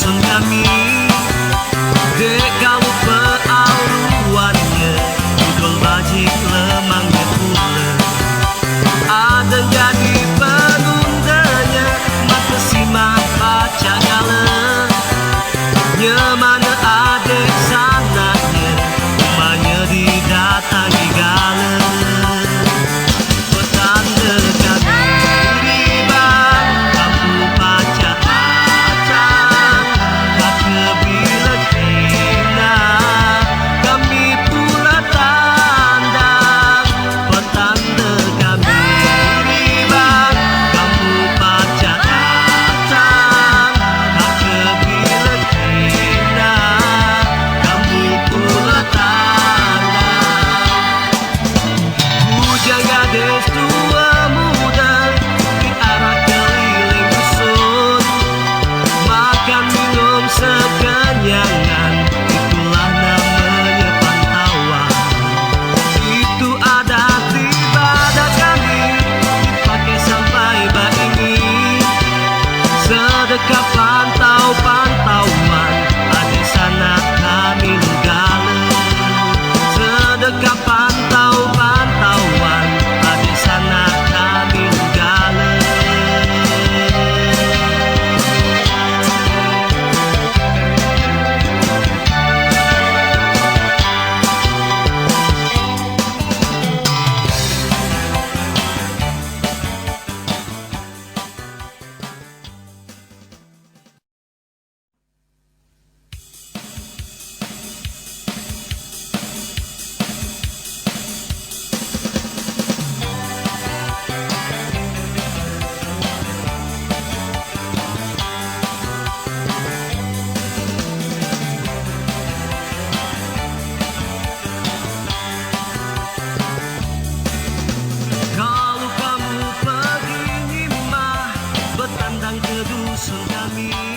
dusun kami. Dek kamu pealuannya, dudul bajik lemangnya pula. Ada jadi penundanya, mata simak baca gala. Nyemana adek sananya, rumahnya didatangi gala. Petanda kami ribang, kamu baca-bacang. Tak kebila kina, kami pula tandang. Petanda kami ribang, kamu baca-bacang. Tak kebila kina, kami pula tandang. Bujang gadis tua muda diarah keliling dusun, makan minum sekenyangan, itulah namanya pantauan. Itu adat ibadat kami, dipakai sampai ini. Sedekah pantauan, ada sana kami gala. Sedekah pantauan, ada sana kami gala. Kalau kamu pergi mah, bertandang ke dusun kami.